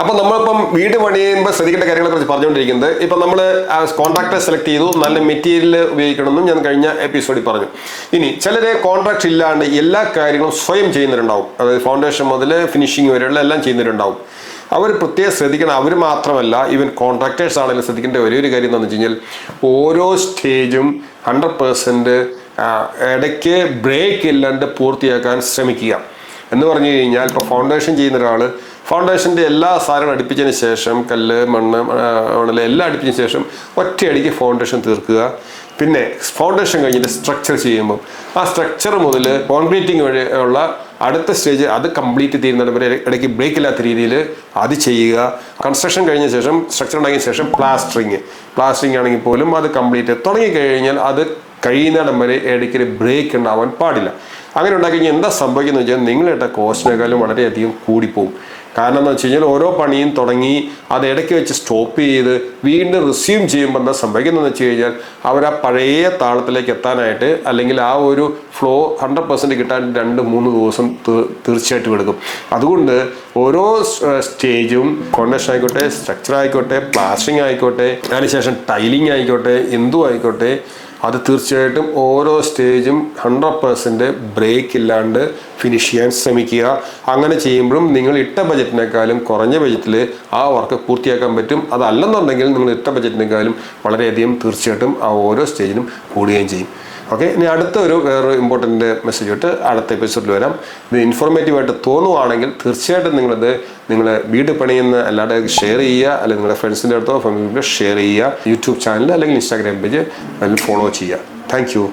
അപ്പോൾ നമ്മളിപ്പം വീട് പണിയുമ്പോൾ ശ്രദ്ധിക്കേണ്ട കാര്യങ്ങളെക്കുറിച്ച് പറഞ്ഞുകൊണ്ടിരിക്കുന്നത്, ഇപ്പം നമ്മൾ കോൺട്രാക്ടറെ സെലക്ട് ചെയ്തു, നല്ല മെറ്റീരിയൽ ഉപയോഗിക്കണമെന്നും ഞാൻ കഴിഞ്ഞ എപ്പിസോഡിൽ പറഞ്ഞു. ഇനി ചിലരെ കോൺട്രാക്ട് ഇല്ലാണ്ട് എല്ലാ കാര്യങ്ങളും സ്വയം ചെയ്യുന്നവരുണ്ടാവും. അതായത് ഫൗണ്ടേഷൻ മുതൽ ഫിനിഷിങ് വരെയുള്ള എല്ലാം ചെയ്യുന്നവരുണ്ടാവും. അവർ പ്രത്യേകം ശ്രദ്ധിക്കണം. അവർ മാത്രമല്ല, ഈവൻ കോൺട്രാക്ടേഴ്സ് ആണെങ്കിലും ശ്രദ്ധിക്കേണ്ട ഒരേ ഒരു കാര്യം എന്താണെന്ന് വെച്ച് കഴിഞ്ഞാൽ, ഓരോ സ്റ്റേജും 100% ഇടയ്ക്ക് ബ്രേക്ക് ഇല്ലാണ്ട് പൂർത്തിയാക്കാൻ ശ്രമിക്കുക. എന്ന് പറഞ്ഞു കഴിഞ്ഞാൽ, ഇപ്പോൾ ഫൗണ്ടേഷൻ ചെയ്യുന്ന ഒരാൾ ഫൗണ്ടേഷൻ്റെ എല്ലാ സാധനവും അടുപ്പിച്ചതിന് ശേഷം, കല്ല്, മണ്ണ്, മണൽ എല്ലാം അടുപ്പിച്ചതിന് ശേഷം ഒറ്റയടിക്ക് ഫൗണ്ടേഷൻ തീർക്കുക. പിന്നെ ഫൗണ്ടേഷൻ കഴിഞ്ഞിട്ട് സ്ട്രക്ചർ ചെയ്യുമ്പോൾ ആ സ്ട്രക്ചർ മുതൽ കോൺക്രീറ്റിംഗ് വഴി ഉള്ള അടുത്ത സ്റ്റേജ് അത് കംപ്ലീറ്റ് തീരുന്നതിന് വരെ ഇടയ്ക്ക് ബ്രേക്ക് ഇല്ലാത്ത രീതിയിൽ അത് ചെയ്യുക. കൺസ്ട്രക്ഷൻ കഴിഞ്ഞ ശേഷം, സ്ട്രക്ചർ ഉണ്ടാക്കിയ ശേഷം പ്ലാസ്റ്ററിങ് ആണെങ്കിൽ പോലും അത് കംപ്ലീറ്റ് തുടങ്ങിക്കഴിഞ്ഞാൽ അത് കഴിയുന്നിടം വരെ ഇടയ്ക്ക് ബ്രേക്ക് ഉണ്ടാവാൻ പാടില്ല. അങ്ങനെ ഉണ്ടാക്കി കഴിഞ്ഞാൽ എന്താ സംഭവിക്കുന്നത് വെച്ചാൽ, നിങ്ങളുടെ കോസ്റ്റിനേക്കാളും വളരെയധികം കൂടിപ്പോവും. കാരണം എന്ന് വെച്ച് കഴിഞ്ഞാൽ, ഓരോ പണിയും തുടങ്ങി അത് ഇടയ്ക്ക് വെച്ച് സ്റ്റോപ്പ് ചെയ്ത് വീണ്ടും റിസ്യൂം ചെയ്യുമ്പോൾ എന്താ സംഭവിക്കുന്നതെന്ന് വെച്ച് കഴിഞ്ഞാൽ, അവർ ആ പഴയ താളത്തിലേക്ക് എത്താനായിട്ട്, അല്ലെങ്കിൽ ആ ഒരു ഫ്ലോ 100% കിട്ടാൻ 2-3 ദിവസം തീർച്ചയായിട്ടും എടുക്കും. അതുകൊണ്ട് ഓരോ സ്റ്റേജും, ഫൗണ്ടേഷൻ ആയിക്കോട്ടെ, സ്ട്രക്ചർ ആയിക്കോട്ടെ, പ്ലാസ്റ്ററിങ് ആയിക്കോട്ടെ, അതിനുശേഷം ടൈലിംഗ് ആയിക്കോട്ടെ, എന്തും ആയിക്കോട്ടെ, അത് തീർച്ചയായിട്ടും ഓരോ സ്റ്റേജും 100% ബ്രേക്ക് ഇല്ലാണ്ട് ഫിനിഷ് ചെയ്യാൻ ശ്രമിക്കുക. അങ്ങനെ ചെയ്യുമ്പോഴും നിങ്ങൾ ഇട്ട ബജറ്റിനേക്കാളും കുറഞ്ഞ ബജറ്റിൽ ആ വർക്ക് പൂർത്തിയാക്കാൻ പറ്റും. അതല്ലെന്നുണ്ടെങ്കിൽ നിങ്ങൾ ഇട്ട ബജറ്റിനേക്കാളും വളരെയധികം തീർച്ചയായിട്ടും ആ ഓരോ സ്റ്റേജിനും കൂടുകയും ചെയ്യും. ഓക്കെ, ഇനി വേറൊരു ഇമ്പോർട്ടൻ്റ് മെസ്സേജ് ആയിട്ട് അടുത്ത എപ്പിസോഡിൽ വരാം. ഇത് ഇൻഫോർമേറ്റീവായിട്ട് തോന്നുവാണെങ്കിൽ തീർച്ചയായിട്ടും നിങ്ങൾ വീട് പണിയുന്ന എല്ലാവരുടെയും ഷെയർ ചെയ്യുക, അല്ലെങ്കിൽ നിങ്ങളുടെ ഫ്രണ്ട്സിൻ്റെ അടുത്തോ ഫാമിലിയിലോ ഷെയർ ചെയ്യുക. യൂട്യൂബ് ചാനൽ അല്ലെങ്കിൽ ഇൻസ്റ്റാഗ്രാം പേജ് അതിൽ ഫോളോ ചെയ്യുക. Thank you.